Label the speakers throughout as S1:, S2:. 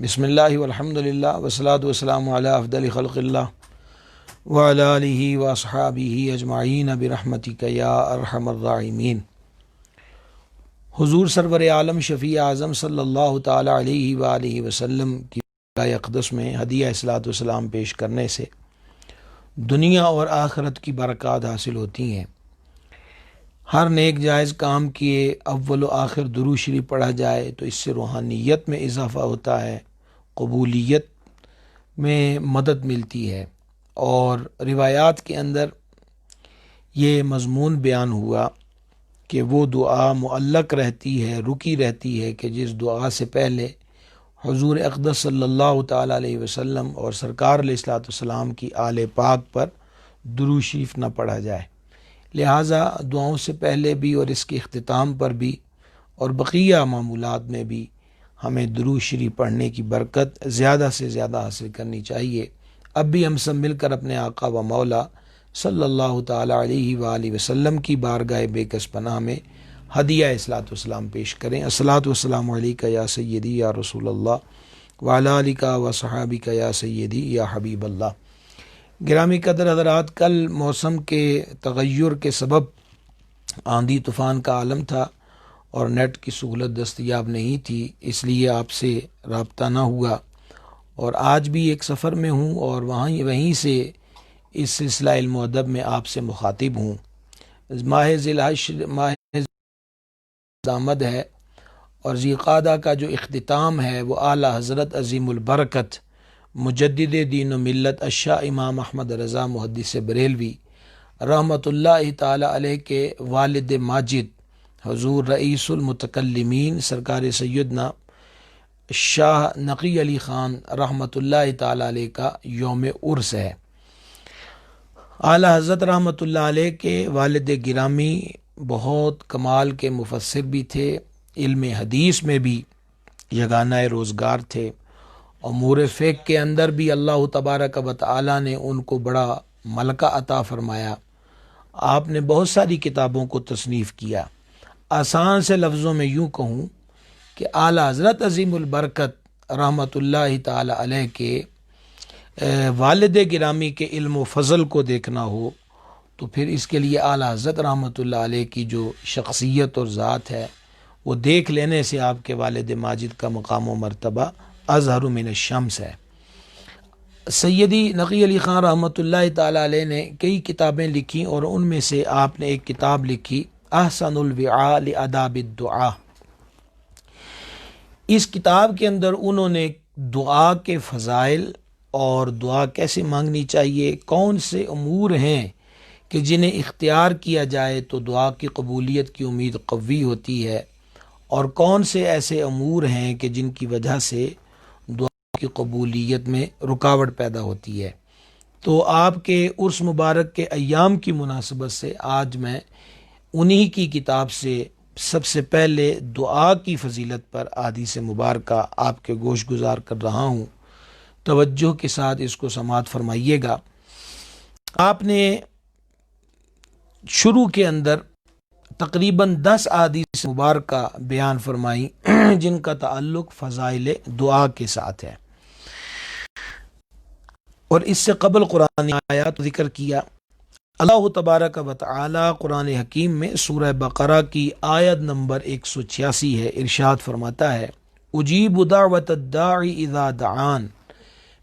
S1: بسم اللہ والحمد للہ والصلاۃ والسلام علی افضل خلق اللہ وعلی آلہ واصحابہ اجمعین برحمتک یا ارحم الراحمین۔ حضور سرور عالم شفیع اعظم صلی اللہ تعالی علیہ وآلہ وسلم کی اقدس میں ہدیہ صلاۃ والسلام پیش کرنے سے دنیا اور آخرت کی برکات حاصل ہوتی ہیں۔ ہر نیک جائز کام کیے اول و آخر درود شریف پڑھا جائے تو اس سے روحانیت میں اضافہ ہوتا ہے، قبولیت میں مدد ملتی ہے۔ اور روایات کے اندر یہ مضمون بیان ہوا کہ وہ دعا معلق رہتی ہے، رکی رہتی ہے کہ جس دعا سے پہلے حضور اقدس صلی اللہ تعالیٰ علیہ وسلم اور سرکار علیہ الصلوۃ والسلام کی آل پاک پر درود شریف نہ پڑھا جائے۔ لہٰذا دعاؤں سے پہلے بھی اور اس کے اختتام پر بھی اور بقیہ معمولات میں بھی ہمیں درود شریف پڑھنے کی برکت زیادہ سے زیادہ حاصل کرنی چاہیے۔ اب بھی ہم سب مل کر اپنے آقا و مولا صلی اللہ تعالیٰ علیہ وآلہ وسلم کی بارگاہ بے کس پناہ میں ہدیہ صلاۃ والسلام پیش کریں۔ الصلاۃ والسلام علیک یا سیدی یا رسول اللہ وعلی آلک و صحابک یا سیدی یا حبیب اللہ۔ گرامی قدر حضرات، کل موسم کے تغیر کے سبب آندھی طوفان کا عالم تھا اور نیٹ کی سہولت دستیاب نہیں تھی، اس لیے آپ سے رابطہ نہ ہوا، اور آج بھی ایک سفر میں ہوں اور وہیں سے اس سلسلہ علم و ادب میں آپ سے مخاطب ہوں۔ ماہ ذی الحج ماہ آمد ہے اور ذی قعدہ کا جو اختتام ہے وہ اعلیٰ حضرت عظیم البرکت مجدد دین و ملت الشاہ امام احمد رضا محدث بریلوی رحمۃ اللہ تعالی علیہ کے والد ماجد حضور رئیس المتکلمین سرکار سیدنا شاہ نقی علی خان رحمۃ اللہ تعالی علیہ کا یوم عرس ہے۔ اعلیٰ حضرت رحمۃ اللہ علیہ کے والد گرامی بہت کمال کے مفسر بھی تھے، علم حدیث میں بھی یگانہ روزگار تھے، امور فقہ کے اندر بھی اللہ تبارک و تعالی نے ان کو بڑا ملکہ عطا فرمایا۔ آپ نے بہت ساری کتابوں کو تصنیف کیا۔ آسان سے لفظوں میں یوں کہوں کہ اعلیٰ حضرت عظیم البرکت رحمۃ اللہ تعالی علیہ کے والد گرامی کے علم و فضل کو دیکھنا ہو تو پھر اس کے لیے اعلیٰ حضرت رحمۃ اللہ علیہ کی جو شخصیت اور ذات ہے وہ دیکھ لینے سے آپ کے والد ماجد کا مقام و مرتبہ اظہر من الشمس ہے۔ سیدی نقی علی خان رحمۃ اللہ تعالی علیہ نے کئی کتابیں لکھی اور ان میں سے آپ نے ایک کتاب لکھی احسن الوعاء لآداب الدعاء۔ اس کتاب کے اندر انہوں نے دعا کے فضائل اور دعا کیسے مانگنی چاہیے، کون سے امور ہیں کہ جنہیں اختیار کیا جائے تو دعا کی قبولیت کی امید قوی ہوتی ہے، اور کون سے ایسے امور ہیں کہ جن کی وجہ سے دعا کی قبولیت میں رکاوٹ پیدا ہوتی ہے۔ تو آپ کے عرس مبارک کے ایام کی مناسبت سے آج میں انہی کی کتاب سے سب سے پہلے دعا کی فضیلت پر حدیث مبارکہ آپ کے گوش گزار کر رہا ہوں۔ توجہ کے ساتھ اس کو سماعت فرمائیے گا۔ آپ نے شروع کے اندر تقریباً 10 احادیث مبارکہ بیان فرمائی جن کا تعلق فضائل دعا کے ساتھ ہے، اور اس سے قبل قرآن آیات ذکر کیا۔ اللہ تبارک و تعالی قرآن حکیم میں سورہ بقرہ کی آیت نمبر 186 ہے، ارشاد فرماتا ہے اجیب دعوت الداعی اذا دعان،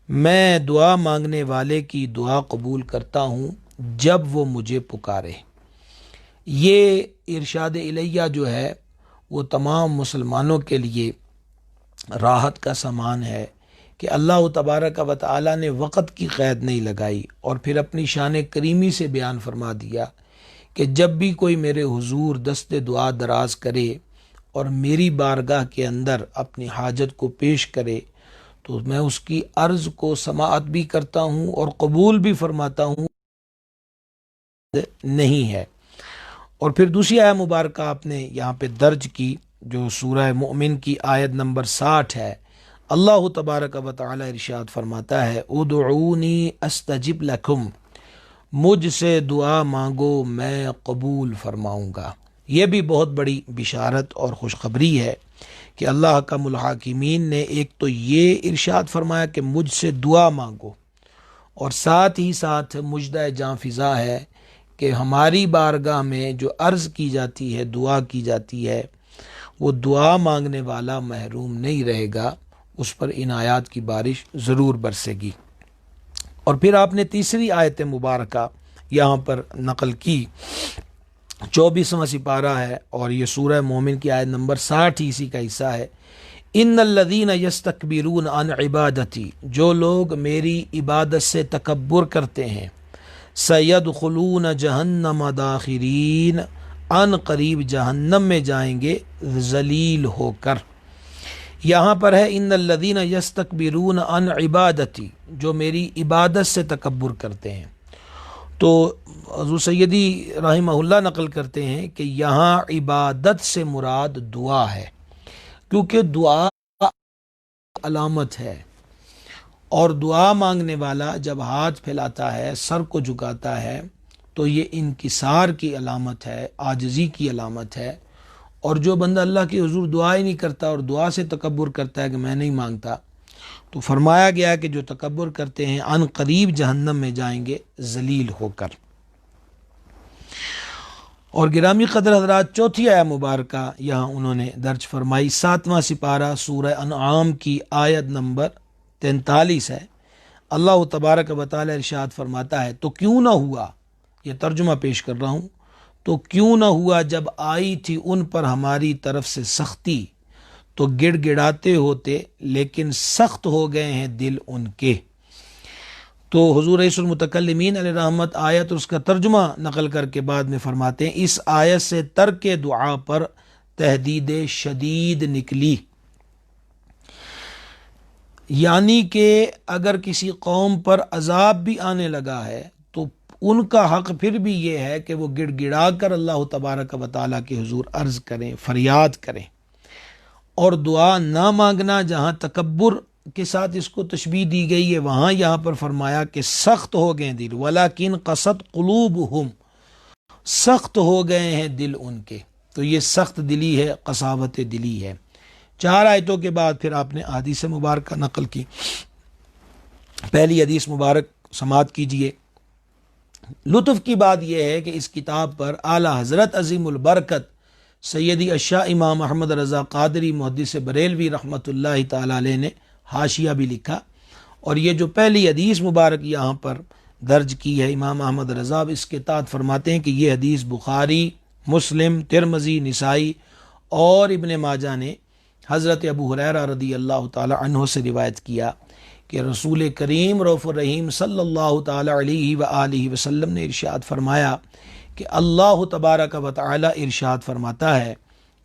S1: میں دعا مانگنے والے کی دعا قبول کرتا ہوں جب وہ مجھے پکارے۔ یہ ارشاد الہیہ جو ہے وہ تمام مسلمانوں کے لیے راحت کا سامان ہے کہ اللہ تبارک و تعالی نے وقت کی قید نہیں لگائی، اور پھر اپنی شان کریمی سے بیان فرما دیا کہ جب بھی کوئی میرے حضور دست دعا دراز کرے اور میری بارگاہ کے اندر اپنی حاجت کو پیش کرے تو میں اس کی عرض کو سماعت بھی کرتا ہوں اور قبول بھی فرماتا ہوں نہیں ہے۔ اور پھر دوسری آیت مبارکہ آپ نے یہاں پہ درج کی جو سورہ مومن کی آیت نمبر 60 ہے۔ اللہ تبارک و تعالی ارشاد فرماتا ہے ادعونی استجب لکم، مجھ سے دعا مانگو میں قبول فرماؤں گا۔ یہ بھی بہت بڑی بشارت اور خوشخبری ہے کہ اللہ حکم الحاکمین نے ایک تو یہ ارشاد فرمایا کہ مجھ سے دعا مانگو، اور ساتھ ہی ساتھ مجدہ جاں فضا ہے کہ ہماری بارگاہ میں جو عرض کی جاتی ہے، دعا کی جاتی ہے، وہ دعا مانگنے والا محروم نہیں رہے گا، اس پر عنایات کی بارش ضرور برسے گی۔ اور پھر آپ نے تیسری آیت مبارکہ یہاں پر نقل کی، 24واں سپارہ ہے اور یہ سورہ مومن کی آیت نمبر 60 اسی کا حصہ ہے۔ ان الذین یستکبرون عن عبادتی، جو لوگ میری عبادت سے تکبر کرتے ہیں، سیدخلون جہنم داخرین، ان قریب جہنم میں جائیں گے ذلیل ہو کر۔ یہاں پر ہے ان الذین یستکبرون عن عبادتی، جو میری عبادت سے تکبر کرتے ہیں۔ تو حضور سیدی رحمہ اللہ نقل کرتے ہیں کہ یہاں عبادت سے مراد دعا ہے، کیونکہ دعا علامت ہے، اور دعا مانگنے والا جب ہاتھ پھیلاتا ہے، سر کو جھکاتا ہے، تو یہ انکسار کی علامت ہے، عاجزی کی علامت ہے۔ اور جو بندہ اللہ کے حضور دعا ہی نہیں کرتا اور دعا سے تکبر کرتا ہے کہ میں نہیں مانگتا، تو فرمایا گیا کہ جو تکبر کرتے ہیں ان قریب جہنم میں جائیں گے ذلیل ہو کر۔ اور گرامی قدر حضرات، چوتھی آیت مبارکہ یہاں انہوں نے درج فرمائی، 7واں سپارہ سورہ انعام کی آیت نمبر 43 ہے۔ اللہ تبارک و تعالی ارشاد فرماتا ہے، تو کیوں نہ ہوا، یہ ترجمہ پیش کر رہا ہوں، تو کیوں نہ ہوا جب آئی تھی ان پر ہماری طرف سے سختی تو گڑ گڑاتے ہوتے، لیکن سخت ہو گئے ہیں دل ان کے۔ تو حضور رئیس المتکلمین علیہ رحمت آیت اور اس کا ترجمہ نقل کر کے بعد میں فرماتے ہیں، اس آیت سے ترک دعا پر تہدید شدید نکلی، یعنی کہ اگر کسی قوم پر عذاب بھی آنے لگا ہے تو ان کا حق پھر بھی یہ ہے کہ وہ گڑ گڑا کر اللہ تبارک و تعالیٰ کے حضور عرض کریں، فریاد کریں۔ اور دعا نہ مانگنا، جہاں تکبر کے ساتھ اس کو تشبیہ دی گئی ہے، وہاں یہاں پر فرمایا کہ سخت ہو گئے دل، ولیکن قست قلوبہم، سخت ہو گئے ہیں دل ان کے۔ تو یہ سخت دلی ہے، قساوت دلی ہے۔ 4 آیتوں کے بعد پھر آپ نے احادیث مبارکہ نقل کی۔ پہلی حدیث مبارک سماعت کیجئے۔ لطف کی بات یہ ہے کہ اس کتاب پر اعلیٰ حضرت عظیم البرکت سیدی الشاہ امام احمد رضا قادری محدث بریلوی رحمۃ اللہ تعالی علیہ نے حاشیہ بھی لکھا، اور یہ جو پہلی حدیث مبارک یہاں پر درج کی ہے، امام احمد رضا اس کے تحت فرماتے ہیں کہ یہ حدیث بخاری، مسلم، ترمذی، نسائی اور ابن ماجہ نے حضرت ابو ہریرہ رضی اللہ تعالی عنہ سے روایت کیا کہ رسول کریم رؤوف الرحیم صلی اللہ تعالی علیہ وآلہ وسلم نے ارشاد فرمایا کہ اللہ تبارک و تعالی ارشاد فرماتا ہے،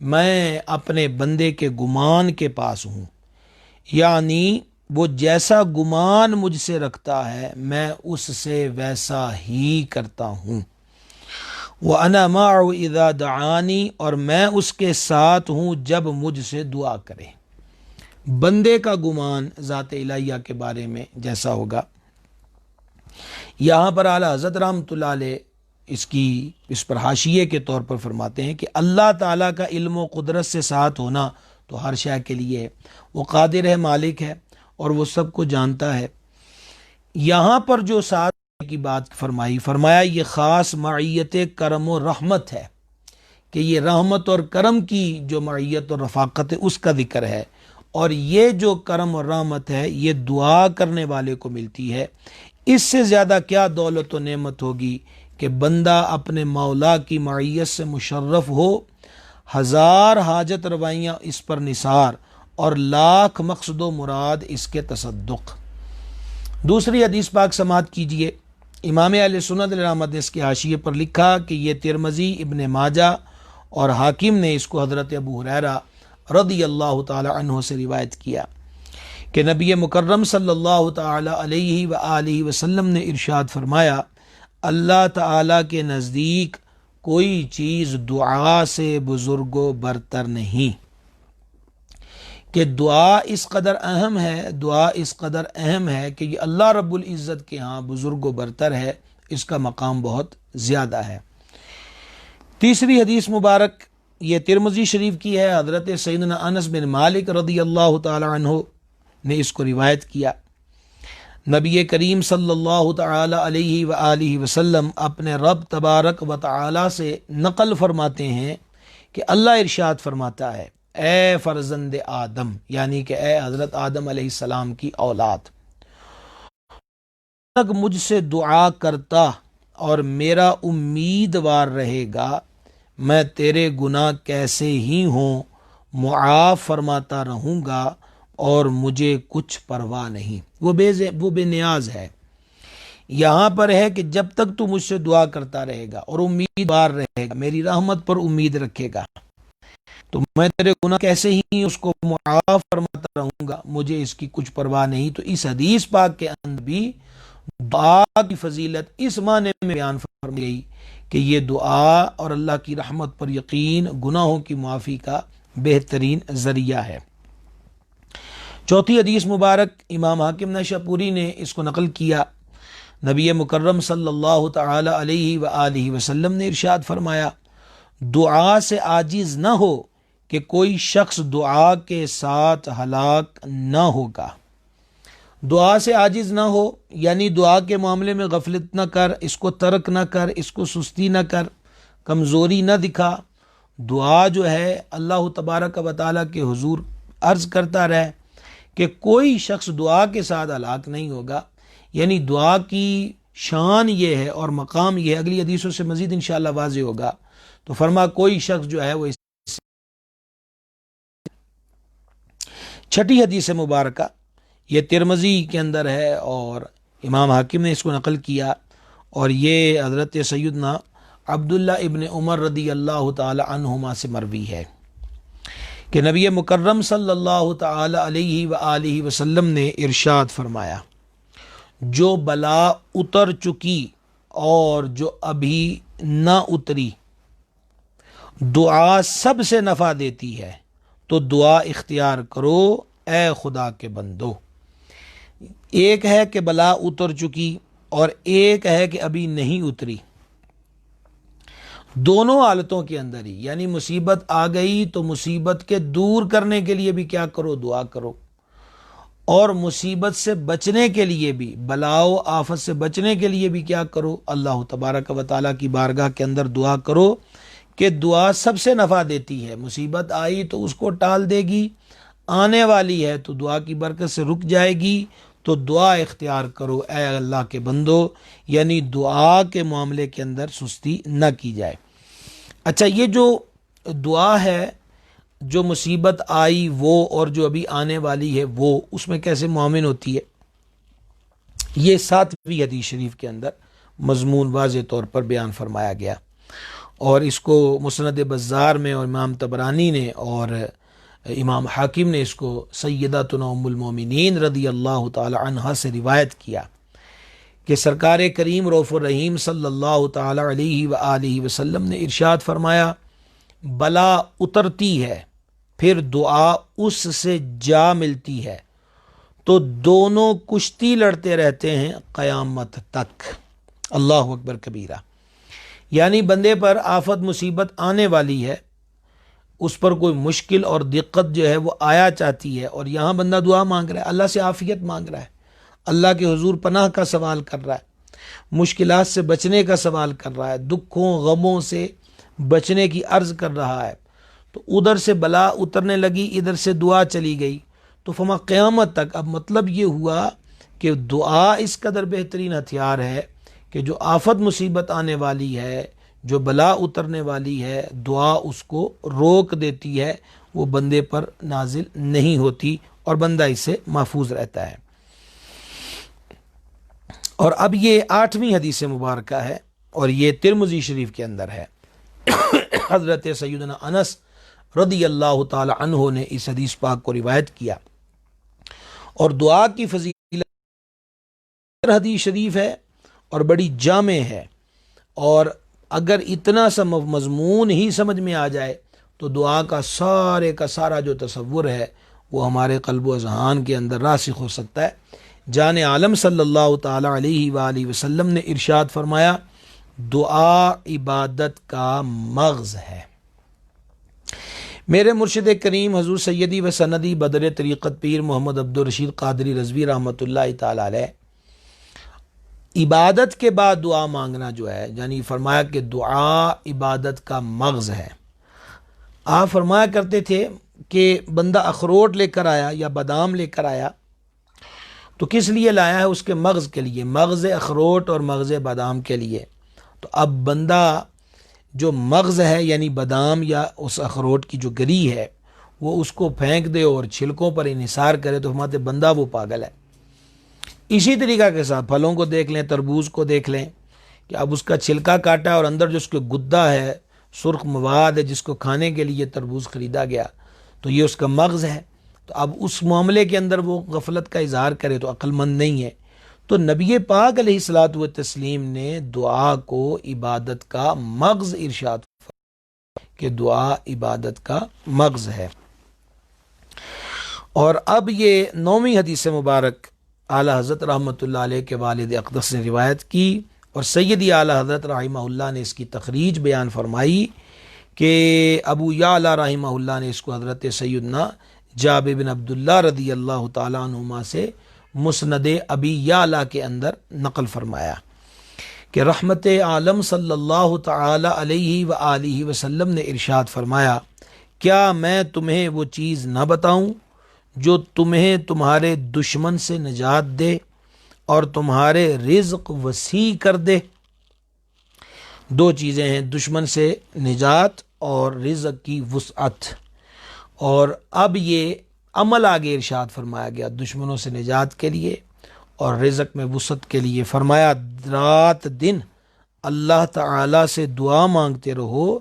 S1: میں اپنے بندے کے گمان کے پاس ہوں، یعنی وہ جیسا گمان مجھ سے رکھتا ہے میں اس سے ویسا ہی کرتا ہوں۔ وَأَنَا مَعَهُ إِذَا دَعَانِي، اور میں اس کے ساتھ ہوں جب مجھ سے دعا کرے۔ بندے کا گمان ذات الہیہ کے بارے میں جیسا ہوگا، یہاں پر اعلیٰ حضرت رحمۃ اللہ علیہ اس پر حاشیے کے طور پر فرماتے ہیں کہ اللہ تعالیٰ کا علم و قدرت سے ساتھ ہونا تو ہر شے کے لیے ہے، وہ قادر ہے، مالک ہے، اور وہ سب کو جانتا ہے۔ یہاں پر جو ساتھ کی بات فرمایا یہ خاص معیت کرم و رحمت ہے، کہ یہ رحمت اور کرم کی جو معیت اور رفاقت ہے اس کا ذکر ہے، اور یہ جو کرم اور رحمت ہے یہ دعا کرنے والے کو ملتی ہے۔ اس سے زیادہ کیا دولت و نعمت ہوگی کہ بندہ اپنے مولا کی معیت سے مشرف ہو، 1000 حاجت روائیاں اس پر نثار، اور 1,00,000 مقصد و مراد اس کے تصدق۔ دوسری حدیث پاک سماعت کیجئے۔ امام اہل سنت علیہ رحمت نے اس کے حاشیے پر لکھا کہ یہ ترمذی، ابن ماجہ اور حاکم نے اس کو حضرت ابو ہریرہ رضی اللہ تعالی عنہ سے روایت کیا کہ نبی مکرم صلی اللہ تعالی علیہ وآلہ وسلم نے ارشاد فرمایا، اللہ تعالی کے نزدیک کوئی چیز دعا سے بزرگ و برتر نہیں، کہ دعا اس قدر اہم ہے کہ یہ اللہ رب العزت کے ہاں بزرگ و برتر ہے، اس کا مقام بہت زیادہ ہے۔ تیسری حدیث مبارک یہ ترمذی شریف کی ہے، حضرت سیدنا انس بن مالک رضی اللہ تعالی عنہ نے اس کو روایت کیا۔ نبی کریم صلی اللہ تعالی علیہ وآلہ وسلم اپنے رب تبارک و تعالی سے نقل فرماتے ہیں کہ اللہ ارشاد فرماتا ہے، اے فرزند آدم، یعنی کہ اے حضرت آدم علیہ السلام کی اولاد، تک مجھ سے دعا کرتا اور میرا امیدوار رہے گا، میں تیرے گناہ کیسے ہی ہوں معاف فرماتا رہوں گا اور مجھے کچھ پرواہ نہیں۔ وہ بے نیاز ہے۔ یہاں پر ہے کہ جب تک تو مجھ سے دعا کرتا رہے گا اور امیدوار رہے گا، میری رحمت پر امید رکھے گا، تو میں تیرے گناہ کیسے ہی اس کو معاف فرماتا رہوں گا، مجھے اس کی کچھ پرواہ نہیں۔ تو اس حدیث پاک کے اندر بھی دعا کی فضیلت اس معنی میں بیان فرمائی گئی کہ یہ دعا اور اللہ کی رحمت پر یقین گناہوں کی معافی کا بہترین ذریعہ ہے۔ چوتھی حدیث مبارک امام حاکم نیشاپوری نے اس کو نقل کیا۔ نبی مکرم صلی اللہ تعالی علیہ وآلہ وسلم نے ارشاد فرمایا، دعا سے عاجز نہ ہو کہ کوئی شخص دعا کے ساتھ ہلاک نہ ہوگا۔ دعا سے عاجز نہ ہو یعنی دعا کے معاملے میں غفلت نہ کر، اس کو ترک نہ کر، اس کو سستی نہ کر، کمزوری نہ دکھا۔ دعا جو ہے اللہ تبارک و تعالیٰ کے حضور عرض کرتا رہے کہ کوئی شخص دعا کے ساتھ ہلاک نہیں ہوگا، یعنی دعا کی شان یہ ہے اور مقام یہ ہے، اگلی حدیثوں سے مزید انشاءاللہ واضح ہوگا۔ تو فرما کوئی شخص جو ہے وہ چھٹی حدیث مبارکہ یہ ترمذی کے اندر ہے اور امام حاکم نے اس کو نقل کیا، اور یہ حضرت سیدنا عبداللہ ابن عمر رضی اللہ تعالی عنہما سے مروی ہے کہ نبی مکرم صلی اللہ تعالی علیہ وآلہ وسلم نے ارشاد فرمایا، جو بلا اتر چکی اور جو ابھی نہ اتری، دعا سب سے نفع دیتی ہے، تو دعا اختیار کرو اے خدا کے بندو۔ ایک ہے کہ بلا اتر چکی اور ایک ہے کہ ابھی نہیں اتری، دونوں حالتوں کے اندر ہی، یعنی مصیبت آ گئی تو مصیبت کے دور کرنے کے لیے بھی کیا کرو، دعا کرو، اور مصیبت سے بچنے کے لیے بھی، بلا و آفت سے بچنے کے لیے بھی کیا کرو، اللہ تبارک و تعالیٰ کی بارگاہ کے اندر دعا کرو کہ دعا سب سے نفع دیتی ہے۔ مصیبت آئی تو اس کو ٹال دے گی، آنے والی ہے تو دعا کی برکت سے رک جائے گی، تو دعا اختیار کرو اے اللہ کے بندو، یعنی دعا کے معاملے کے اندر سستی نہ کی جائے۔ اچھا، یہ جو دعا ہے، جو مصیبت آئی وہ اور جو ابھی آنے والی ہے وہ، اس میں کیسے معاون ہوتی ہے، یہ 7ویں حدیث شریف کے اندر مضمون واضح طور پر بیان فرمایا گیا، اور اس کو مسند بزار میں اور امام طبرانی نے اور امام حاکم نے اس کو سیداتنا ام المومنین رضی اللہ تعالی عنہا سے روایت کیا کہ سرکار کریم رؤوف الرحیم صلی اللہ تعالی علیہ وآلہ وسلم نے ارشاد فرمایا، بلا اترتی ہے پھر دعا اس سے جا ملتی ہے تو دونوں کشتی لڑتے رہتے ہیں قیامت تک۔ اللہ اکبر کبیرہ، یعنی بندے پر آفت مصیبت آنے والی ہے، اس پر کوئی مشکل اور دقت جو ہے وہ آیا چاہتی ہے، اور یہاں بندہ دعا مانگ رہا ہے، اللہ سے عافیت مانگ رہا ہے، اللہ کے حضور پناہ کا سوال کر رہا ہے، مشکلات سے بچنے کا سوال کر رہا ہے، دکھوں غموں سے بچنے کی عرض کر رہا ہے، تو ادھر سے بلا اترنے لگی، ادھر سے دعا چلی گئی، تو فما قیامت تک۔ اب مطلب یہ ہوا کہ دعا اس قدر بہترین ہتھیار ہے کہ جو آفت مصیبت آنے والی ہے، جو بلا اترنے والی ہے، دعا اس کو روک دیتی ہے، وہ بندے پر نازل نہیں ہوتی اور بندہ اس سے محفوظ رہتا ہے۔ اور اب یہ 8ویں حدیث مبارکہ ہے اور یہ ترمذی شریف کے اندر ہے۔ حضرت سیدنا انس رضی اللہ تعالی عنہ نے اس حدیث پاک کو روایت کیا، اور دعا کی فضیلت حدیث شریف ہے اور بڑی جامع ہے، اور اگر اتنا سا مضمون ہی سمجھ میں آ جائے تو دعا کا سارا جو تصور ہے وہ ہمارے قلب و اذہان کے اندر راسخ ہو سکتا ہے۔ جان عالم صلی اللہ تعالی علیہ وآلہ وسلم نے ارشاد فرمایا، دعا عبادت کا مغز ہے۔ میرے مرشد کریم حضور سیدی و سندی بدر طریقت پیر محمد عبدالرشید قادری رضوی رحمۃ اللہ تعالی علیہ عبادت کے بعد دعا مانگنا جو ہے، یعنی فرمایا کہ دعا عبادت کا مغز ہے۔ آپ فرمایا کرتے تھے کہ بندہ اخروٹ لے کر آیا یا بادام لے کر آیا تو کس لیے لایا ہے؟ اس کے مغز کے لیے، مغز اخروٹ اور مغز بادام کے لیے۔ تو اب بندہ جو مغز ہے یعنی بادام یا اس اخروٹ کی جو گری ہے وہ اس کو پھینک دے اور چھلکوں پر انحصار کرے تو ہمارے بندہ وہ پاگل ہے۔ اسی طریقہ کے ساتھ پھلوں کو دیکھ لیں، تربوز کو دیکھ لیں کہ اب اس کا چھلکا کاٹا اور اندر جو اس کے گدا ہے، سرخ مواد ہے جس کو کھانے کے لیے تربوز خریدا گیا، تو یہ اس کا مغز ہے۔ تو اب اس معاملے کے اندر وہ غفلت کا اظہار کرے تو عقل مند نہیں ہے۔ تو نبی پاک علیہ الصلوۃ والتسلیم نے دعا کو عبادت کا مغز ارشاد کہ دعا عبادت کا مغز ہے۔ اور اب یہ 9ویں حدیث مبارک اعلیٰ حضرت رحمۃ اللہ علیہ کے والد اقدس نے روایت کی اور سیدی اعلیٰ حضرت رحمہ اللہ نے اس کی تخریج بیان فرمائی کہ ابو یعلا رحمہ اللہ نے اس کو حضرت سیدنا جابر بن عبداللہ رضی اللہ تعالیٰ عنہما سے مسند ابی یعلا کے اندر نقل فرمایا کہ رحمت عالم صلی اللہ تعالی علیہ وآلہ وسلم نے ارشاد فرمایا، کیا میں تمہیں وہ چیز نہ بتاؤں جو تمہیں تمہارے دشمن سے نجات دے اور تمہارے رزق وسیع کر دے؟ دو چیزیں ہیں، دشمن سے نجات اور رزق کی وسعت۔ اور اب یہ عمل آگے ارشاد فرمایا گیا دشمنوں سے نجات کے لیے اور رزق میں وسعت کے لیے۔ فرمایا رات دن اللہ تعالی سے دعا مانگتے رہو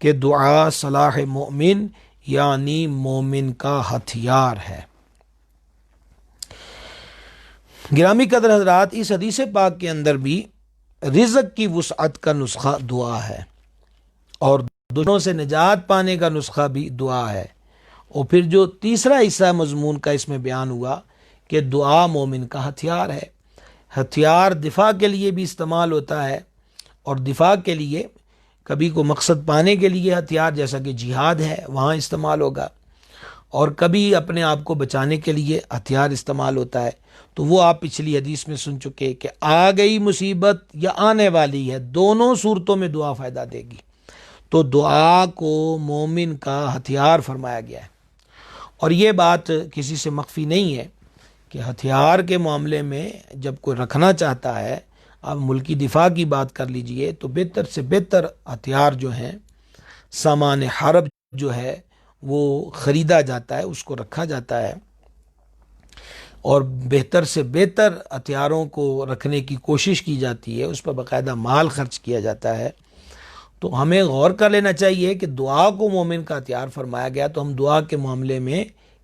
S1: کہ دعا صلاح مومن یعنی مومن کا ہتھیار ہے۔ گرامی قدر حضرات، اس حدیث پاک کے اندر بھی رزق کی وسعت کا نسخہ دعا ہے اور دشمنوں سے نجات پانے کا نسخہ بھی دعا ہے۔ اور پھر جو تیسرا حصہ مضمون کا اس میں بیان ہوا کہ دعا مومن کا ہتھیار ہے۔ ہتھیار دفاع کے لیے بھی استعمال ہوتا ہے اور دفاع کے لیے کبھی کو مقصد پانے کے لیے ہتھیار جیسا کہ جہاد ہے وہاں استعمال ہوگا، اور کبھی اپنے آپ کو بچانے کے لیے ہتھیار استعمال ہوتا ہے۔ تو وہ آپ پچھلی حدیث میں سن چکے کہ آ گئی مصیبت یا آنے والی ہے، دونوں صورتوں میں دعا فائدہ دے گی۔ تو دعا کو مومن کا ہتھیار فرمایا گیا ہے، اور یہ بات کسی سے مخفی نہیں ہے کہ ہتھیار کے معاملے میں جب کوئی رکھنا چاہتا ہے، اب ملکی دفاع کی بات کر لیجئے تو بہتر سے بہتر ہتھیار جو ہیں، سامان حرب جو ہے وہ خریدا جاتا ہے، اس کو رکھا جاتا ہے، اور بہتر سے بہتر ہتھیاروں کو رکھنے کی کوشش کی جاتی ہے، اس پر باقاعدہ مال خرچ کیا جاتا ہے۔ تو ہمیں غور کر لینا چاہیے کہ دعا کو مومن کا ہتھیار فرمایا گیا، تو ہم دعا کے معاملے میں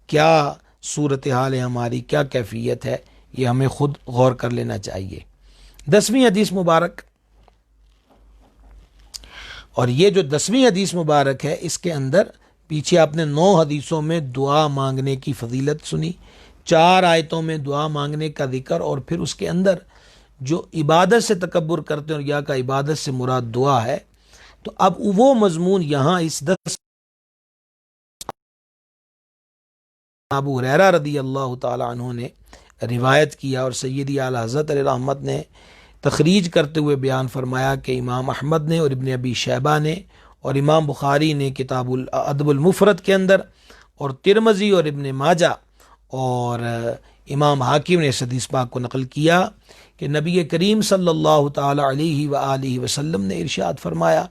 S1: کیا صورتحال ہے، ہماری کیا کیفیت ہے، یہ ہمیں خود غور کر لینا چاہیے۔ 10ویں حدیث مبارک، اور یہ جو 10ویں حدیث مبارک ہے اس کے اندر پیچھے آپ نے 9 حدیثوں میں دعا مانگنے کی فضیلت سنی، 4 آیتوں میں دعا مانگنے کا ذکر، اور پھر اس کے اندر جو عبادت سے تکبر کرتے ہیں اور یا کا عبادت سے مراد دعا ہے، تو اب وہ مضمون یہاں اس 10 ابو ہریرہ رضی اللہ تعالی عنہ نے روایت کیا اور سیدی اعلیٰ حضرت علیہ رحمت نے تخریج کرتے ہوئے بیان فرمایا کہ امام احمد نے اور ابن ابی شیبہ نے اور امام بخاری نے کتاب الادب المفرد کے اندر، اور ترمذی اور ابن ماجہ اور امام حاکم نے اس حدیث پاک کو نقل کیا کہ نبی کریم صلی اللہ تعالی علیہ وآلہ وسلم نے ارشاد فرمایا،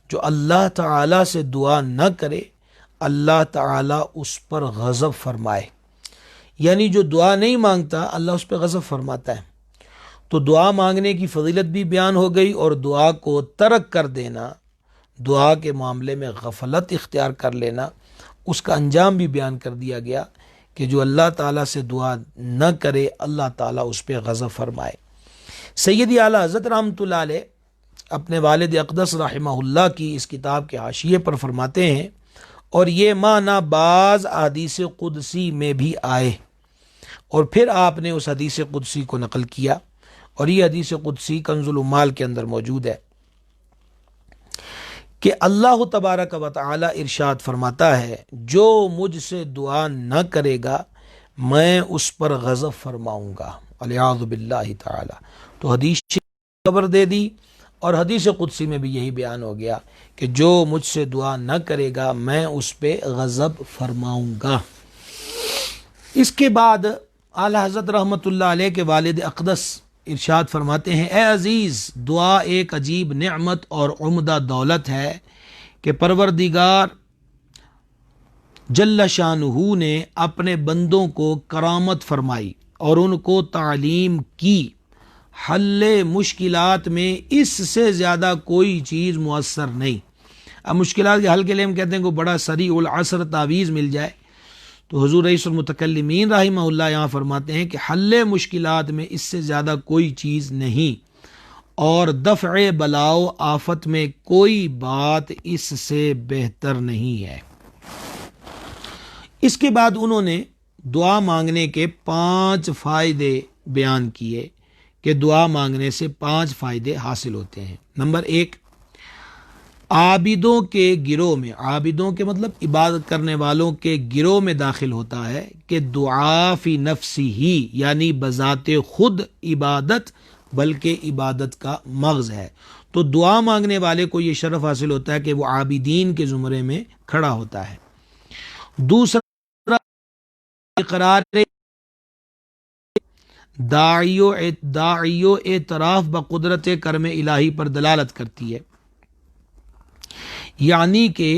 S1: جو اللہ تعالی سے دعا نہ کرے اللہ تعالی اس پر غضب فرمائے، یعنی جو دعا نہیں مانگتا اللہ اس پہ غضب فرماتا ہے۔ تو دعا مانگنے کی فضیلت بھی بیان ہو گئی، اور دعا کو ترک کر دینا، دعا کے معاملے میں غفلت اختیار کر لینا، اس کا انجام بھی بیان کر دیا گیا کہ جو اللہ تعالیٰ سے دعا نہ کرے اللہ تعالیٰ اس پہ غضب فرمائے۔ سیدی اعلیٰ حضرت رحمۃ اللہ علیہ اپنے والد اقدس رحمہ اللہ کی اس کتاب کے حاشیے پر فرماتے ہیں، اور یہ معنی بعض حدیث قدسی میں بھی آئے، اور پھر آپ نے اس حدیث قدسی کو نقل کیا، اور یہ حدیث قدسی کنز العمال کے اندر موجود ہے کہ اللہ تبارک و تعالی ارشاد فرماتا ہے جو مجھ سے دعا نہ کرے گا میں اس پر غضب فرماؤں گا، والعیاذ باللہ تعالی۔ تو حدیث خبر دے دی، اور حدیث قدسی میں بھی یہی بیان ہو گیا کہ جو مجھ سے دعا نہ کرے گا میں اس پہ غضب فرماؤں گا۔ اس کے بعد اعلی حضرت رحمۃ اللہ علیہ کے والد اقدس ارشاد فرماتے ہیں، اے عزیز، دعا ایک عجیب نعمت اور عمدہ دولت ہے کہ پروردگار جل شانہ نے اپنے بندوں کو کرامت فرمائی اور ان کو تعلیم کی۔ حل مشکلات میں اس سے زیادہ کوئی چیز مؤثر نہیں۔ اب مشکلات کے حل کے لیے ہم کہتے ہیں کہ بڑا سریع العصر تعویذ مل جائے، تو حضور رئیس المتکلمین رحمہ اللہ یہاں فرماتے ہیں کہ حل مشکلات میں اس سے زیادہ کوئی چیز نہیں، اور دفع بلاؤ آفت میں کوئی بات اس سے بہتر نہیں ہے۔ اس کے بعد انہوں نے دعا مانگنے کے 5 فائدے بیان کیے کہ دعا مانگنے سے 5 فائدے حاصل ہوتے ہیں۔ نمبر 1، عابدوں کے گروہ میں، عابدوں کے مطلب عبادت کرنے والوں کے گروہ میں داخل ہوتا ہے کہ دعا فی نفسی ہی، یعنی بذات خود عبادت بلکہ عبادت کا مغز ہے۔ تو دعا مانگنے والے کو یہ شرف حاصل ہوتا ہے کہ وہ عابدین کے زمرے میں کھڑا ہوتا ہے۔ دوسرا، اقرار داعیو اعتراف بقدرت کرم الہی پر دلالت کرتی ہے، یعنی کہ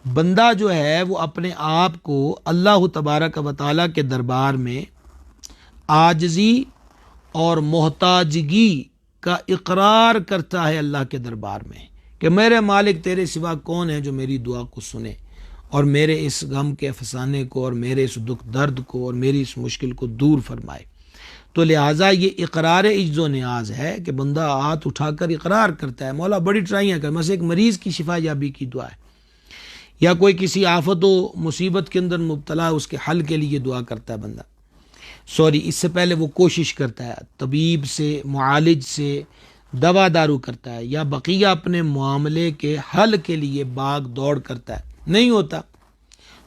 S1: بندہ جو ہے وہ اپنے آپ کو اللہ تبارک و تعالیٰ کے دربار میں عاجزی اور محتاجگی کا اقرار کرتا ہے اللہ کے دربار میں کہ میرے مالک تیرے سوا کون ہے جو میری دعا کو سنے اور میرے اس غم کے افسانے کو اور میرے اس دکھ درد کو اور میری اس مشکل کو دور فرمائے۔ تو لہٰذا یہ اقرار عجز و نیاز ہے کہ بندہ ہاتھ اٹھا کر اقرار کرتا ہے مولا بڑی ٹرائیاں کر، مثلا ایک مریض کی شفا یابی کی دعا ہے، یا کوئی کسی آفت و مصیبت کے اندر مبتلا ہے اس کے حل کے لیے دعا کرتا ہے بندہ، اس سے پہلے وہ کوشش کرتا ہے، طبیب سے معالج سے دوا دارو کرتا ہے، یا بقیہ اپنے معاملے کے حل کے لیے باغ دوڑ کرتا ہے، نہیں ہوتا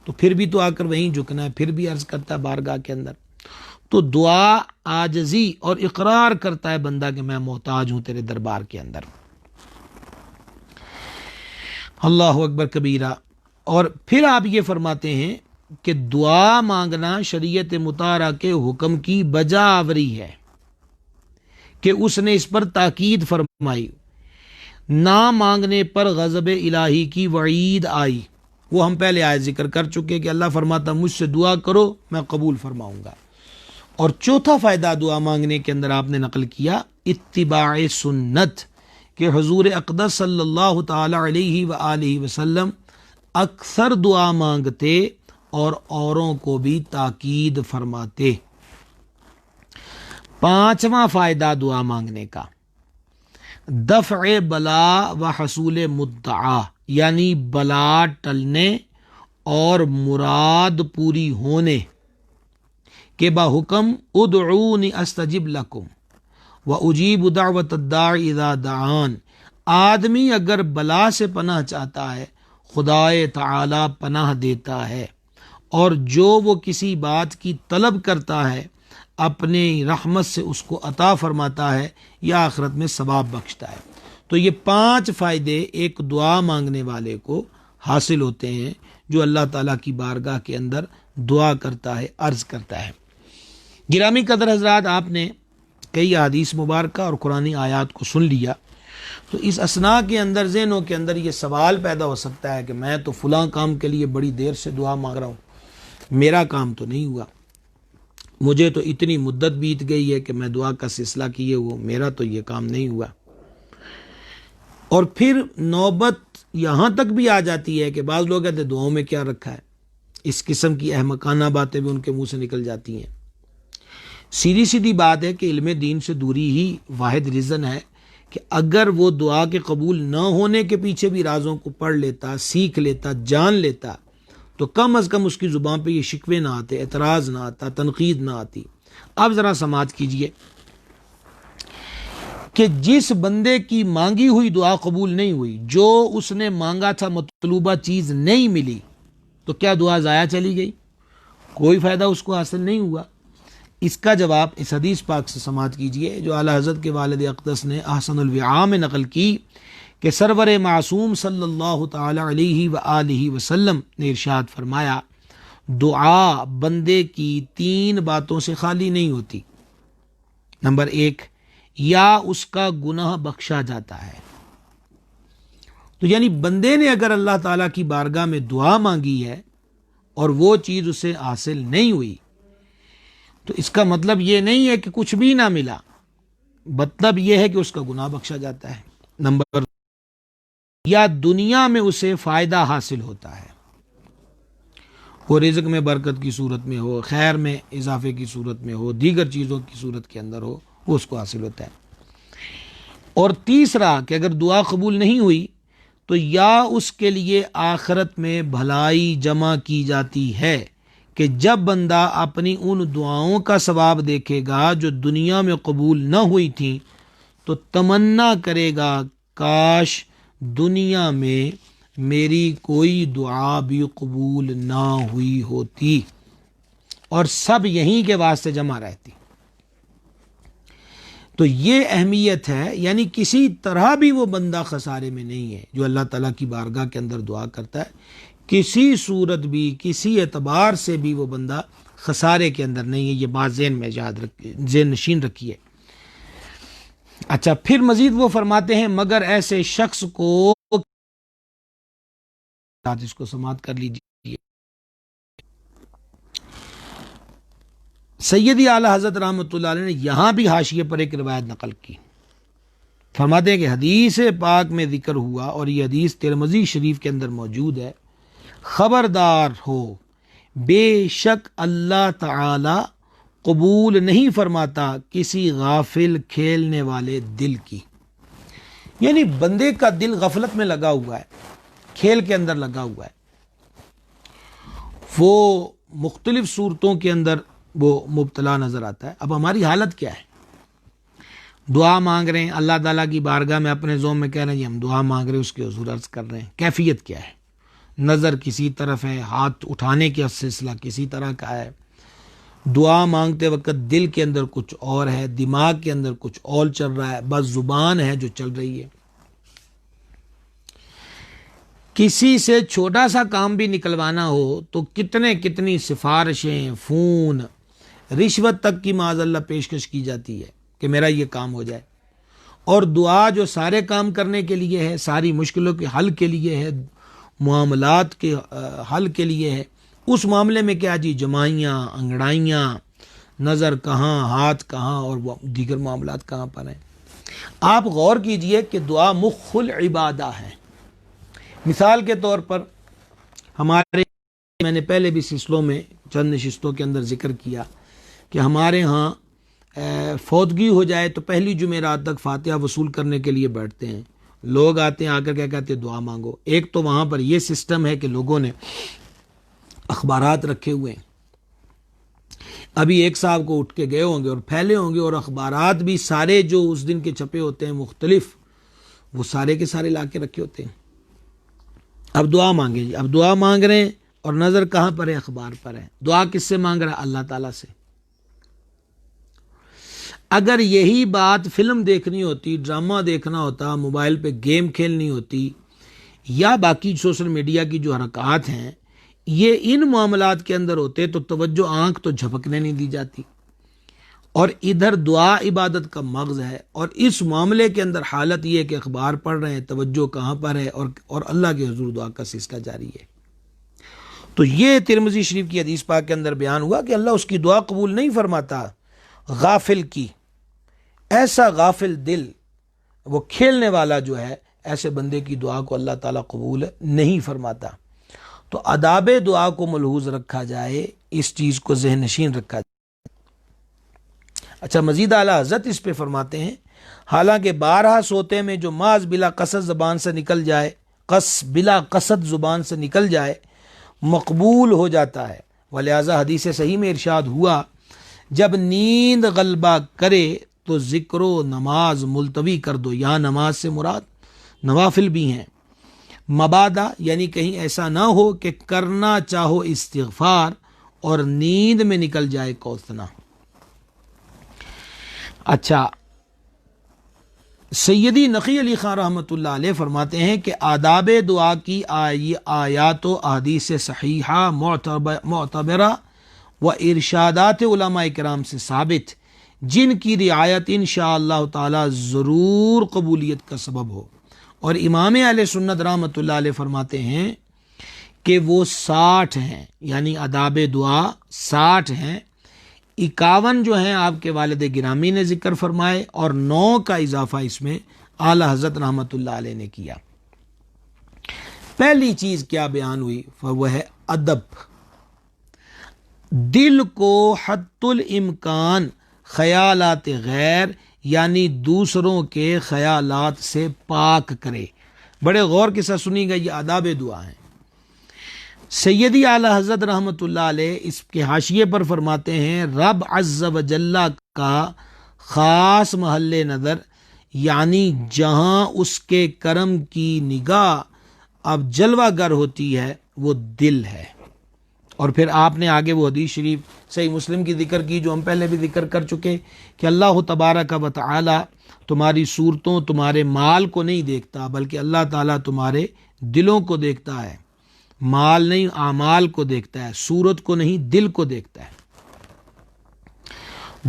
S1: تو پھر بھی تو آ کر وہیں جھکنا ہے، پھر بھی عرض کرتا ہے بارگاہ کے اندر۔ تو دعا عاجزی اور اقرار کرتا ہے بندہ کہ میں محتاج ہوں تیرے دربار کے اندر۔ اللہ اکبر کبیرہ۔ اور پھر آپ یہ فرماتے ہیں کہ دعا مانگنا شریعت مطہرہ کے حکم کی بجا آوری ہے کہ اس نے اس پر تاکید فرمائی، نہ مانگنے پر غضب الہی کی وعید آئی۔ وہ ہم پہلے آئے ذکر کر چکے کہ اللہ فرماتا مجھ سے دعا کرو میں قبول فرماؤں گا۔ اور چوتھا فائدہ دعا مانگنے کے اندر آپ نے نقل کیا اتباع سنت، کہ حضور اقدس صلی اللہ تعالی علیہ وآلہ وسلم اکثر دعا مانگتے اور اوروں کو بھی تاکید فرماتے۔ 5واں فائدہ دعا مانگنے کا دفع بلا و حصول مدعا، یعنی بلا ٹلنے اور مراد پوری ہونے کہ بحکم ادعونی استجب لکم واجیب دعوت الداعی اذا دعان۔ آدمی اگر بلا سے پناہ چاہتا ہے خدائے تعالی پناہ دیتا ہے، اور جو وہ کسی بات کی طلب کرتا ہے اپنی رحمت سے اس کو عطا فرماتا ہے یا آخرت میں ثواب بخشتا ہے۔ تو یہ 5 فائدے ایک دعا مانگنے والے کو حاصل ہوتے ہیں جو اللہ تعالیٰ کی بارگاہ کے اندر دعا کرتا ہے، عرض کرتا ہے۔ گرامی قدر حضرات، آپ نے کئی احادیث مبارکہ اور قرآنی آیات کو سن لیا، تو اس اثناء کے اندر ذہنوں کے اندر یہ سوال پیدا ہو سکتا ہے کہ میں تو فلاں کام کے لیے بڑی دیر سے دعا مانگ رہا ہوں، میرا کام تو نہیں ہوا، مجھے تو اتنی مدت بیت گئی ہے کہ میں دعا کا سلسلہ کیے ہوا، میرا تو یہ کام نہیں ہوا۔ اور پھر نوبت یہاں تک بھی آ جاتی ہے کہ بعض لوگ کہتے ہیں دعاؤں میں کیا رکھا ہے، اس قسم کی احمقانہ باتیں بھی ان کے منہ سے نکل جاتی ہیں۔ سیدھی سیدھی بات ہے کہ علم دین سے دوری ہی واحد ریزن ہے کہ اگر وہ دعا کے قبول نہ ہونے کے پیچھے بھی رازوں کو پڑھ لیتا، سیکھ لیتا، جان لیتا، تو کم از کم اس کی زبان پہ یہ شکوے نہ آتے، اعتراض نہ آتا، تنقید نہ آتی۔ اب ذرا سماعت کیجئے کہ جس بندے کی مانگی ہوئی دعا قبول نہیں ہوئی، جو اس نے مانگا تھا مطلوبہ چیز نہیں ملی، تو کیا دعا ضائع چلی گئی؟ کوئی فائدہ اس کو حاصل نہیں ہوا۔ اس کا جواب اس حدیث پاک سے سماعت کیجئے جو اعلیٰ حضرت کے والد اقدس نے احسن الوعاء میں نقل کی کہ سرور معصوم صلی اللہ تعالی علیہ وآلہ وسلم نے ارشاد فرمایا، دعا بندے کی 3 باتوں سے خالی نہیں ہوتی۔ نمبر 1، یا اس کا گناہ بخشا جاتا ہے۔ تو یعنی بندے نے اگر اللہ تعالیٰ کی بارگاہ میں دعا مانگی ہے اور وہ چیز اسے حاصل نہیں ہوئی، تو اس کا مطلب یہ نہیں ہے کہ کچھ بھی نہ ملا، مطلب یہ ہے کہ اس کا گناہ بخشا جاتا ہے۔ نمبر 2، یا دنیا میں اسے فائدہ حاصل ہوتا ہے، وہ رزق میں برکت کی صورت میں ہو، خیر میں اضافے کی صورت میں ہو، دیگر چیزوں کی صورت کے اندر ہو، وہ اس کو حاصل ہوتا ہے۔ اور تیسرا کہ اگر دعا قبول نہیں ہوئی تو یا اس کے لیے آخرت میں بھلائی جمع کی جاتی ہے کہ جب بندہ اپنی ان دعاؤں کا ثواب دیکھے گا جو دنیا میں قبول نہ ہوئی تھیں تو تمنا کرے گا کاش دنیا میں میری کوئی دعا بھی قبول نہ ہوئی ہوتی اور سب یہیں کے واسطے جمع رہتی۔ تو یہ اہمیت ہے، یعنی کسی طرح بھی وہ بندہ خسارے میں نہیں ہے جو اللہ تعالیٰ کی بارگاہ کے اندر دعا کرتا ہے، کسی صورت بھی کسی اعتبار سے بھی وہ بندہ خسارے کے اندر نہیں ہے۔ یہ بات ذہن میں ذہن نشین رکھیے۔ اچھا، پھر مزید وہ فرماتے ہیں مگر ایسے شخص کو، اس کو سماعت کر لیجیے۔ سیدی اعلی حضرت رحمۃ اللہ علیہ نے یہاں بھی حاشیے پر ایک روایت نقل کی، فرماتے ہیں کہ حدیث پاک میں ذکر ہوا اور یہ حدیث ترمذی شریف کے اندر موجود ہے، خبردار ہو بے شک اللہ تعالی قبول نہیں فرماتا کسی غافل کھیلنے والے دل کی۔ یعنی بندے کا دل غفلت میں لگا ہوا ہے، کھیل کے اندر لگا ہوا ہے، وہ مختلف صورتوں کے اندر وہ مبتلا نظر آتا ہے۔ اب ہماری حالت کیا ہے؟ دعا مانگ رہے ہیں اللہ تعالیٰ کی بارگاہ میں، اپنے ذوق میں کہہ رہے ہیں جی ہم دعا مانگ رہے ہیں، اس کے حضور عرض کر رہے ہیں، کیفیت کیا ہے؟ نظر کسی طرف ہے، ہاتھ اٹھانے کا سلسلہ کسی طرح کا ہے، دعا مانگتے وقت دل کے اندر کچھ اور ہے، دماغ کے اندر کچھ اور چل رہا ہے، بس زبان ہے جو چل رہی ہے۔ کسی سے چھوٹا سا کام بھی نکلوانا ہو تو کتنی سفارشیں، فون، رشوت تک کی معاذ اللہ پیشکش کی جاتی ہے کہ میرا یہ کام ہو جائے۔ اور دعا جو سارے کام کرنے کے لیے ہے، ساری مشکلوں کے حل کے لیے ہے، معاملات کے حل کے لیے ہے، اس معاملے میں کیا جی جمائیاں، انگڑائیاں، نظر کہاں، ہاتھ کہاں، اور دیگر معاملات کہاں پر ہیں۔ آپ غور کیجئے کہ دعا مخ العبادہ ہے۔ مثال کے طور پر ہمارے، میں نے پہلے بھی سلسلوں میں چند نشستوں کے اندر ذکر کیا کہ ہمارے ہاں فوتگی ہو جائے تو پہلی جمعرات تک فاتحہ وصول کرنے کے لیے بیٹھتے ہیں، لوگ آتے ہیں، آ کر کیا کہتے ہیں دعا مانگو۔ ایک تو وہاں پر یہ سسٹم ہے کہ لوگوں نے اخبارات رکھے ہوئے ہیں، ابھی ایک صاحب کو اٹھ کے گئے ہوں گے اور پھیلے ہوں گے، اور اخبارات بھی سارے جو اس دن کے چھپے ہوتے ہیں مختلف، وہ سارے کے سارے لا کے رکھے ہوتے ہیں۔ اب دعا مانگیں جی، اب دعا مانگ رہے ہیں اور نظر کہاں پر ہے؟ اخبار پر ہے۔ دعا کس سے مانگ رہا ہے؟ اللہ تعالیٰ سے۔ اگر یہی بات فلم دیکھنی ہوتی، ڈرامہ دیکھنا ہوتا، موبائل پہ گیم کھیلنی ہوتی، یا باقی سوشل میڈیا کی جو حرکات ہیں، یہ ان معاملات کے اندر ہوتے تو توجہ آنکھ تو جھپکنے نہیں دی جاتی، اور ادھر دعا عبادت کا مغز ہے، اور اس معاملے کے اندر حالت یہ ہے کہ اخبار پڑھ رہے ہیں، توجہ کہاں پر ہے؟ اور اللہ کے حضور دعا کا سلسلہ جاری ہے۔ تو یہ ترمذی شریف کی حدیث پاک کے اندر بیان ہوا کہ اللہ اس کی دعا قبول نہیں فرماتا غافل کی۔ ایسا غافل دل، وہ کھیلنے والا جو ہے، ایسے بندے کی دعا کو اللہ تعالیٰ قبول نہیں فرماتا۔ تو آداب دعا کو ملحوظ رکھا جائے، اس چیز کو ذہن نشین رکھا جائے۔ اچھا، مزید اعلیٰ حضرت اس پہ فرماتے ہیں حالانکہ بارہا سوتے میں جو محض بلا قصد زبان سے نکل جائے، بلا قصد زبان سے نکل جائے، مقبول ہو جاتا ہے۔ ولہذا حدیث صحیح میں ارشاد ہوا جب نیند غلبہ کرے تو ذکر و نماز ملتوی کر دو. یہاں نماز سے مراد نوافل بھی ہیں. مبادا یعنی کہیں ایسا نہ ہو کہ کرنا چاہو استغفار اور نیند میں نکل جائے کوسنا. اچھا، سیدی نقی علی خان رحمۃ اللہ علیہ فرماتے ہیں کہ آداب دعا کی آیات و احادیث صحیحہ معتبرہ و ارشادات علماء کرام سے ثابت، جن کی رعایت انشاءاللہ تعالی ضرور قبولیت کا سبب ہو. اور امام اہل سنت رحمۃ اللہ علیہ فرماتے ہیں کہ وہ 60 ہیں، یعنی آداب دعا 60 ہیں. 51 جو ہیں آپ کے والد گرامی نے ذکر فرمائے اور 9 کا اضافہ اس میں اعلیٰ حضرت رحمۃ اللہ علیہ نے کیا. پہلی چیز کیا بیان ہوئی؟ وہ ہے ادب. دل کو حد الامکان خیالات غیر یعنی دوسروں کے خیالات سے پاک کرے. بڑے غور کے ساتھ سنی گا، یہ آداب دعا ہیں. سیدی اعلی حضرت رحمۃ اللہ علیہ اس کے حاشیے پر فرماتے ہیں رب عز و جل کا خاص محل نظر یعنی جہاں اس کے کرم کی نگاہ اب جلوہ گر ہوتی ہے وہ دل ہے. اور پھر آپ نے آگے وہ حدیث شریف صحیح مسلم کی ذکر کی جو ہم پہلے بھی ذکر کر چکے کہ اللہ تبارک و تعالی تمہاری صورتوں تمہارے مال کو نہیں دیکھتا بلکہ اللہ تعالیٰ تمہارے دلوں کو دیکھتا ہے. مال نہیں، اعمال کو دیکھتا ہے، صورت کو نہیں دل کو دیکھتا ہے.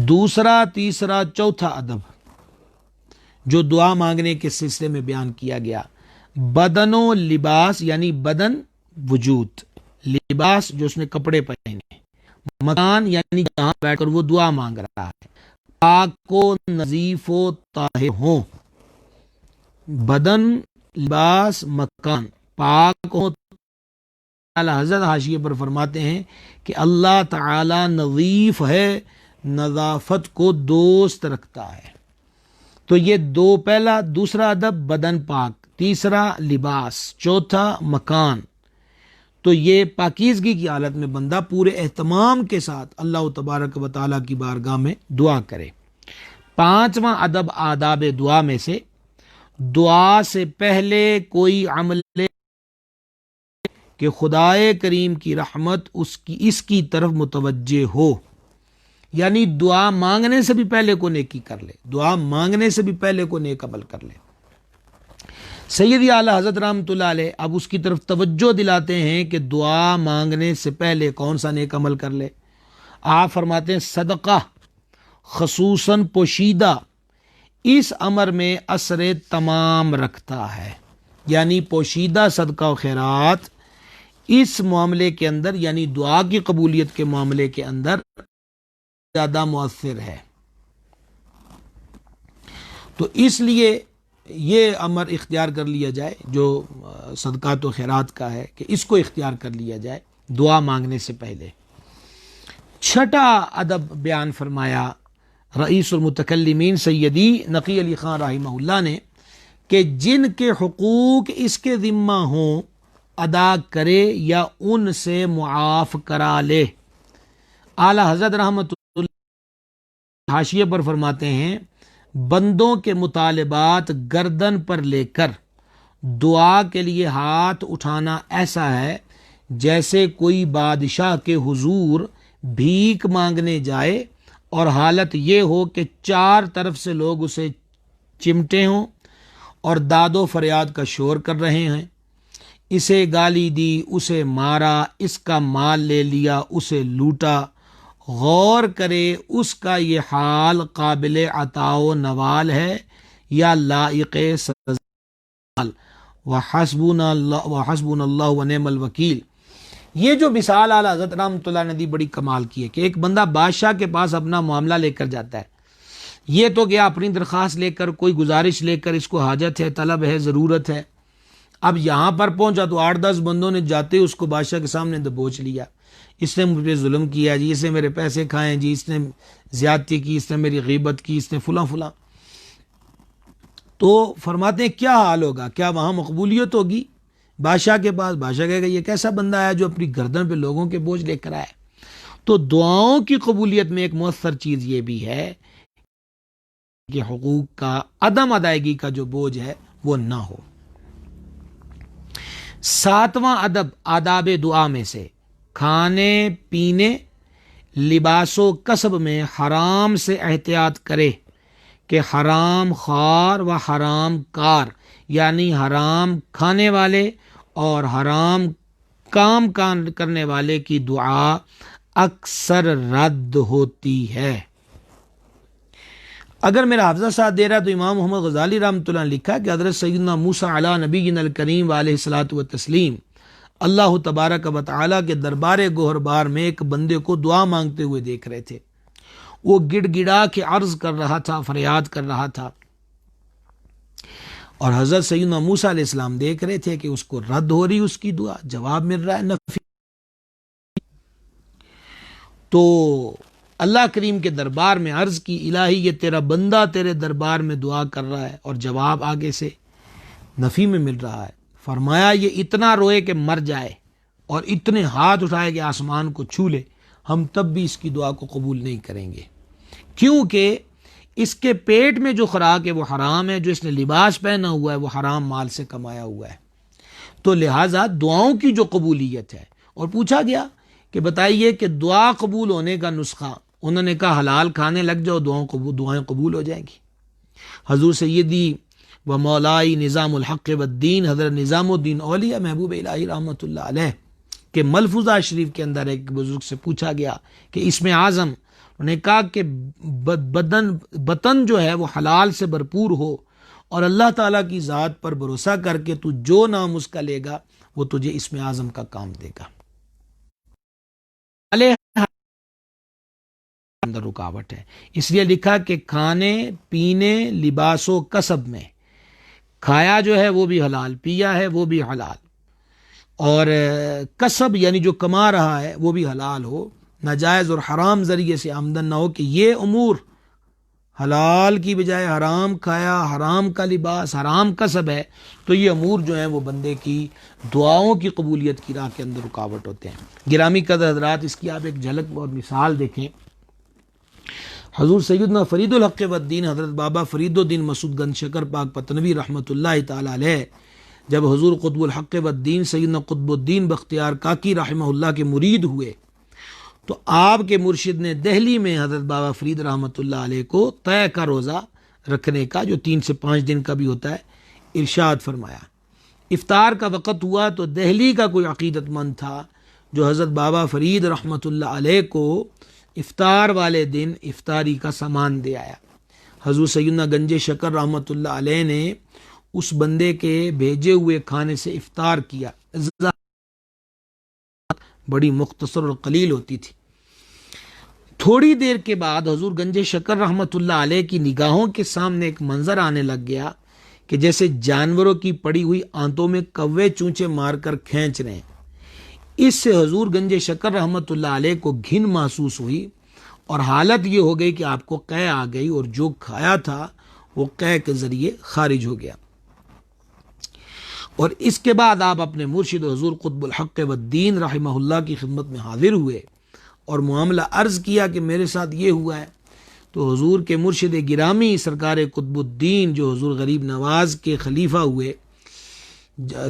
S1: دوسرا، تیسرا، چوتھا ادب جو دعا مانگنے کے سلسلے میں بیان کیا گیا، بدن و لباس یعنی بدن وجود، لباس جو اس نے کپڑے پہنے، مکان یعنی جہاں بیٹھ کر وہ دعا مانگ رہا ہے، پاک و نظیف و طاہر ہوں. بدن، لباس، مکان پاک ہو. حضرت حاشیے پر فرماتے ہیں کہ اللہ تعالی نظیف ہے، نظافت کو دوست رکھتا ہے. تو یہ دوسرا ادب بدن پاک، تیسرا لباس، چوتھا مکان. تو یہ پاکیزگی کی حالت میں بندہ پورے اہتمام کے ساتھ اللہ تبارک و تعالیٰ کی بارگاہ میں دعا کرے. پانچواں ادب آداب دعا میں سے دعا سے پہلے کوئی عمل کہ خدائے کریم کی رحمت اس کی طرف متوجہ ہو. یعنی دعا مانگنے سے بھی پہلے کو نیکی کر لے، دعا مانگنے سے بھی پہلے کو نیک عمل کر لے. سیدی اعلی حضرت رحمۃ اللہ علیہ اب اس کی طرف توجہ دلاتے ہیں کہ دعا مانگنے سے پہلے کون سا نیک عمل کر لے. آپ فرماتے ہیں صدقہ خصوصاً پوشیدہ اس امر میں اثر تمام رکھتا ہے. یعنی پوشیدہ صدقہ و خیرات اس معاملے کے اندر یعنی دعا کی قبولیت کے معاملے کے اندر زیادہ مؤثر ہے. تو اس لیے یہ امر اختیار کر لیا جائے جو صدقات و خیرات کا ہے کہ اس کو اختیار کر لیا جائے دعا مانگنے سے پہلے. چھٹا ادب بیان فرمایا رئیس المتکلمین سیدی نقی علی خان رحمہ اللہ نے کہ جن کے حقوق اس کے ذمہ ہوں ادا کرے یا ان سے معاف کرا لے. اعلی حضرت رحمۃ اللہ حاشیے پر فرماتے ہیں بندوں کے مطالبات گردن پر لے کر دعا کے لیے ہاتھ اٹھانا ایسا ہے جیسے کوئی بادشاہ کے حضور بھیک مانگنے جائے اور حالت یہ ہو کہ چار طرف سے لوگ اسے چمٹے ہوں اور داد و فریاد کا شور کر رہے ہیں. اسے گالی دی، اسے مارا، اس کا مال لے لیا، اسے لوٹا. غور کرے اس کا یہ حال قابل عطا و نوال ہے یا لائق سزا. وحسبنا اللہ ونعم الوکیل. یہ جو مثال اعلیٰ حضرت رحمۃ اللہ نے دی بڑی کمال کی ہے کہ ایک بندہ بادشاہ کے پاس اپنا معاملہ لے کر جاتا ہے. یہ تو گیا اپنی درخواست لے کر، کوئی گزارش لے کر، اس کو حاجت ہے، طلب ہے، ضرورت ہے. اب یہاں پر پہنچا تو 8-10 بندوں نے جاتے اس کو بادشاہ کے سامنے دبوچ لیا. اس نے مجھ پہ ظلم کیا جی، اس نے میرے پیسے کھائے جی، اس نے زیادتی کی، اس نے میری غیبت کی، اس نے فلاں فلاں. تو فرماتے ہیں کیا حال ہوگا؟ کیا وہاں مقبولیت ہوگی بادشاہ کے پاس؟ بادشاہ کہے گا یہ کیسا بندہ آیا جو اپنی گردن پہ لوگوں کے بوجھ لے کر آئے. تو دعاؤں کی قبولیت میں ایک مؤثر چیز یہ بھی ہے کے حقوق کا عدم ادائیگی کا جو بوجھ ہے وہ نہ ہو۔ 7واں ادب آداب دعا میں سے کھانے پینے لباس و کسب میں حرام سے احتیاط کرے کہ حرام خوار و حرام کار یعنی حرام کھانے والے اور حرام کام کرنے والے کی دعا اکثر رد ہوتی ہے۔ اگر میرا حافظہ ساتھ دے رہا تو امام محمد غزالی رحمۃ اللہ نے لکھا کہ حضرت سیدنا موسیٰ علی نبینا الکریم علیہ الصلاۃ والتسلیم اللہ تبارک و تعالیٰ کے دربار گوہر بار میں ایک بندے کو دعا مانگتے ہوئے دیکھ رہے تھے۔ وہ گڑ گڑا کے عرض کر رہا تھا، فریاد کر رہا تھا، اور حضرت سیدنا موسیٰ علیہ السلام دیکھ رہے تھے کہ اس کو رد ہو رہی اس کی دعا، جواب مل رہا ہے نفی۔ تو اللہ کریم کے دربار میں عرض کی، الہی یہ تیرا بندہ تیرے دربار میں دعا کر رہا ہے اور جواب آگے سے نفی میں مل رہا ہے۔ فرمایا یہ اتنا روئے کہ مر جائے اور اتنے ہاتھ اٹھائے کہ آسمان کو چھو لے، ہم تب بھی اس کی دعا کو قبول نہیں کریں گے، کیونکہ اس کے پیٹ میں جو خوراک ہے وہ حرام ہے، جو اس نے لباس پہنا ہوا ہے وہ حرام مال سے کمایا ہوا ہے۔ تو لہٰذا دعاؤں کی جو قبولیت ہے، اور پوچھا گیا کہ بتائیے کہ دعا قبول ہونے کا نسخہ، انہوں نے کہا حلال کھانے لگ جاؤ دعائیں قبول ہو جائیں گی۔ حضور سیدی و مولائی نظام الحق والدین حضرت نظام الدین اولیاء محبوب الہی رحمۃ اللہ علیہ کے ملفوظہ شریف کے اندر ایک بزرگ سے پوچھا گیا کہ اسم اعظم، انہوں نے کہا کہ بطن جو ہے وہ حلال سے بھرپور ہو اور اللہ تعالیٰ کی ذات پر بھروسہ کر کے تو جو نام اس کا لے گا وہ تجھے اسم اعظم کا کام دے گا۔ اندر رکاوٹ ہے، اس لیے لکھا کہ کھانے پینے لباس و کسب میں کھایا جو ہے وہ بھی حلال، پیا ہے وہ بھی حلال، اور کسب یعنی جو کما رہا ہے وہ بھی حلال ہو، ناجائز اور حرام ذریعے سے آمدن نہ ہو، کہ یہ امور حلال کی بجائے حرام کھایا، حرام کا لباس، حرام کسب ہے، تو یہ امور جو ہیں وہ بندے کی دعاؤں کی قبولیت کی راہ کے اندر رکاوٹ ہوتے ہیں۔ گرامی قدر حضرات، اس کی آپ ایک جھلک اور مثال دیکھیں۔ حضور سیدنا فرید الحق والدین حضرت بابا فرید الدین مسعود گنج شکر پاک پتنوی رحمۃ اللہ تعالی علیہ جب حضور قطب الحق والدین سیدنا قطب الدین بختیار کاکی رحمہ اللہ کے مرید ہوئے تو آپ کے مرشد نے دہلی میں حضرت بابا فرید رحمۃ اللہ علیہ کو طے کا روزہ رکھنے کا، جو 3 سے 5 دن کا بھی ہوتا ہے، ارشاد فرمایا۔ افطار کا وقت ہوا تو دہلی کا کوئی عقیدت مند تھا جو حضرت بابا فرید رحمۃ اللہ علیہ کو افطار والے دن افطاری کا سامان دے آیا۔ حضور سیدنا گنج شکر رحمۃ اللہ علیہ نے اس بندے کے بھیجے ہوئے کھانے سے افطار کیا، بڑی مختصر اور قلیل ہوتی تھی۔ تھوڑی دیر کے بعد حضور گنج شکر رحمۃ اللہ علیہ کی نگاہوں کے سامنے ایک منظر آنے لگ گیا کہ جیسے جانوروں کی پڑی ہوئی آنتوں میں کوے چونچے مار کر کھینچ رہے ہیں۔ اس سے حضور گنج شکر رحمۃ اللہ علیہ کو گھن محسوس ہوئی اور حالت یہ ہو گئی کہ آپ کو قے آ گئی اور جو کھایا تھا وہ قے کے ذریعے خارج ہو گیا۔ اور اس کے بعد آپ اپنے مرشد حضور قطب الحق والدین رحمہ اللہ کی خدمت میں حاضر ہوئے اور معاملہ عرض کیا کہ میرے ساتھ یہ ہوا ہے۔ تو حضور کے مرشد گرامی سرکار قطب الدین جو حضور غریب نواز کے خلیفہ ہوئے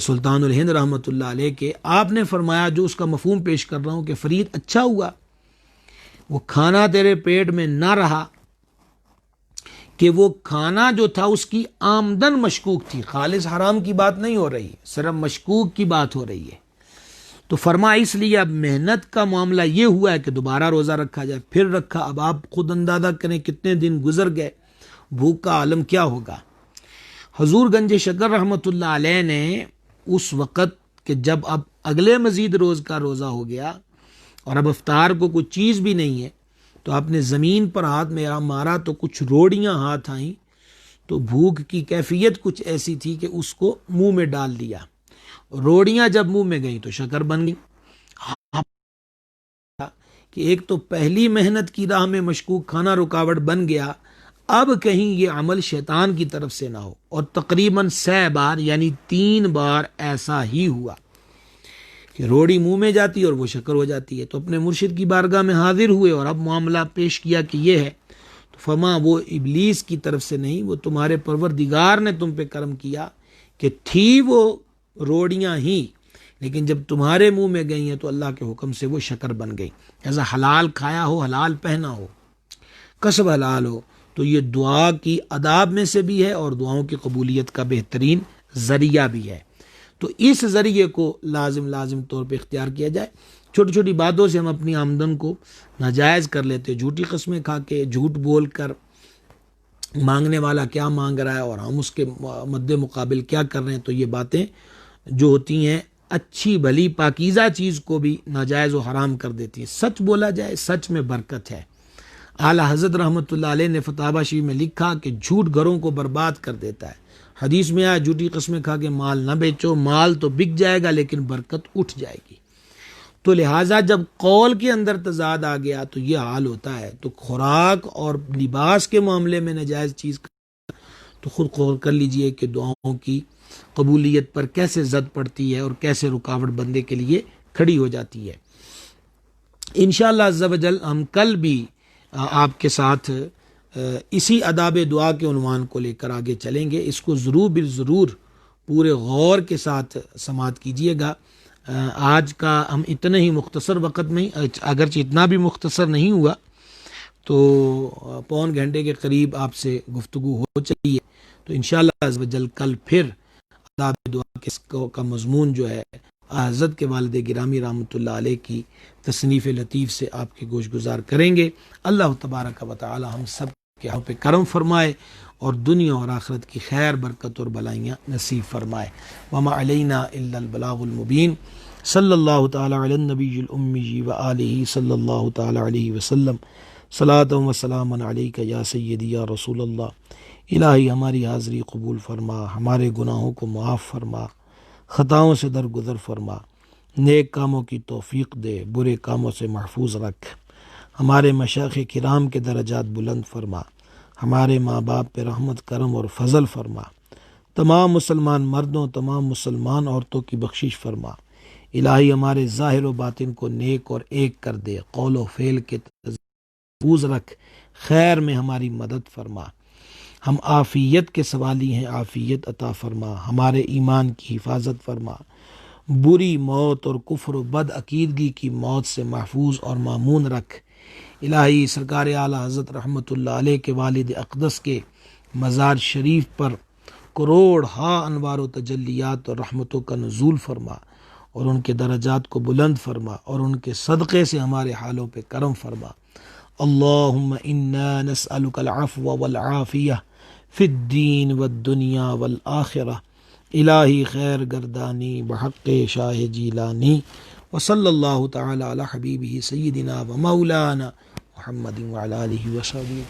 S1: سلطان الہند رحمۃ اللہ علیہ کے، آپ نے فرمایا، جو اس کا مفہوم پیش کر رہا ہوں، کہ فرید اچھا ہوا وہ کھانا تیرے پیٹ میں نہ رہا، کہ وہ کھانا جو تھا اس کی آمدن مشکوک تھی، خالص حرام کی بات نہیں ہو رہی، صرف مشکوک کی بات ہو رہی ہے۔ تو فرمایا اس لیے اب محنت کا معاملہ یہ ہوا ہے کہ دوبارہ روزہ رکھا جائے، پھر رکھا، اب آپ خود اندازہ کریں کتنے دن گزر گئے، بھوک کا عالم کیا ہوگا۔ حضور گنج شکر رحمۃ اللہ علیہ نے اس وقت کہ جب اب اگلے مزید روز کا روزہ ہو گیا اور اب افطار کو کوئی چیز بھی نہیں ہے، تو آپ نے زمین پر ہاتھ میرا مارا تو کچھ روڑیاں ہاتھ آئیں، تو بھوک کی کیفیت کچھ ایسی تھی کہ اس کو منہ میں ڈال دیا، روڑیاں جب منہ میں گئیں تو شکر بن گئی، کہ ایک تو پہلی محنت کی راہ میں مشکوک کھانا رکاوٹ بن گیا، اب کہیں یہ عمل شیطان کی طرف سے نہ ہو۔ اور تقریباً 6 بار یعنی 3 بار ایسا ہی ہوا کہ روڑی منہ میں جاتی اور وہ شکر ہو جاتی ہے۔ تو اپنے مرشد کی بارگاہ میں حاضر ہوئے اور اب معاملہ پیش کیا کہ یہ ہے۔ تو فما وہ ابلیس کی طرف سے نہیں، وہ تمہارے پروردگار نے تم پہ کرم کیا کہ تھی وہ روڑیاں ہی، لیکن جب تمہارے منہ میں گئی ہیں تو اللہ کے حکم سے وہ شکر بن گئی۔ ایسا حلال کھایا ہو، حلال پہنا ہو، کسب حلال ہو، تو یہ دعا کی آداب میں سے بھی ہے اور دعاؤں کی قبولیت کا بہترین ذریعہ بھی ہے۔ تو اس ذریعے کو لازم طور پہ اختیار کیا جائے۔ چھوٹی چھوٹی باتوں سے ہم اپنی آمدن کو ناجائز کر لیتے، جھوٹی قسمیں کھا کے، جھوٹ بول کر، مانگنے والا کیا مانگ رہا ہے اور ہم اس کے مد مقابل کیا کر رہے ہیں، تو یہ باتیں جو ہوتی ہیں اچھی بھلی پاکیزہ چیز کو بھی ناجائز و حرام کر دیتی ہیں۔ سچ بولا جائے، سچ میں برکت ہے۔ اعلیٰ حضرت رحمۃ اللہ علیہ نے فتاوی شریف میں لکھا کہ جھوٹ گھروں کو برباد کر دیتا ہے۔ حدیث میں آیا جھوٹی قسمیں کھا کے مال نہ بیچو، مال تو بک جائے گا لیکن برکت اٹھ جائے گی۔ تو لہٰذا جب قول کے اندر تضاد آ گیا تو یہ حال ہوتا ہے۔ تو خوراک اور لباس کے معاملے میں ناجائز چیز تو خود غور کر لیجئے کہ دعاؤں کی قبولیت پر کیسے زد پڑتی ہے اور کیسے رکاوٹ بندے کے لیے کھڑی ہو جاتی ہے۔ انشاءاللہ عز و جل ہم کل بھی آپ کے ساتھ اسی آداب دعا کے عنوان کو لے کر آگے چلیں گے۔ اس کو ضرور پورے غور کے ساتھ سماعت کیجیے گا۔ آج کا ہم اتنے ہی مختصر وقت میں، اگرچہ اتنا بھی مختصر نہیں ہوا، تو پون گھنٹے کے قریب آپ سے گفتگو ہو چکی ہے۔ تو انشاءاللہ عز و جل کل پھر آداب دعا کا مضمون جو ہے حضرت کے والد گرامی رحمۃ اللہ علیہ کی تصنیف لطیف سے آپ کے گوش گزار کریں گے۔ اللہ تبارک و تعالی ہم سب کے ہم پہ کرم فرمائے اور دنیا اور آخرت کی خیر، برکت اور بلائیاں نصیب فرمائے۔ وما علینا الا البلاغ المبین۔ صلی اللہ تعالی علی النبی الامی و آلہ صلی اللہ تعالی علیہ وسلم۔ صلاۃ و سلام علیک یا سیدی یا رسول اللہ۔ الہی ہماری حاضری قبول فرما، ہمارے گناہوں کو معاف فرما، خطاؤں سے درگزر فرما، نیک کاموں کی توفیق دے، برے کاموں سے محفوظ رکھ، ہمارے مشائخ کرام کے درجات بلند فرما، ہمارے ماں باپ پہ رحمت کرم اور فضل فرما، تمام مسلمان مردوں، تمام مسلمان عورتوں کی بخشش فرما۔ الہی ہمارے ظاہر و باطن کو نیک اور ایک کر دے، قول و فعل کے محفوظ رکھ، خیر میں ہماری مدد فرما۔ ہم عافیت کے سوالی ہیں، عافیت عطا فرما، ہمارے ایمان کی حفاظت فرما، بری موت اور کفر و بد عقیدگی کی موت سے محفوظ اور مامون رکھ۔ الہی سرکار اعلیٰ حضرت رحمۃ اللہ علیہ کے والد اقدس کے مزار شریف پر کروڑ ہا انوار و تجلیات اور رحمتوں کا نزول فرما اور ان کے درجات کو بلند فرما اور ان کے صدقے سے ہمارے حالوں پہ کرم فرما۔ اللہم انا نسألک العفو والعافیہ فی الدین والدنیا والآخرہ۔ الہی خیر گردانی بحق شاہ جیلانی، وصلی اللہ تعالی علی حبیبہ سیدنا و مولانا محمد وعلی آلہ وصحبہ۔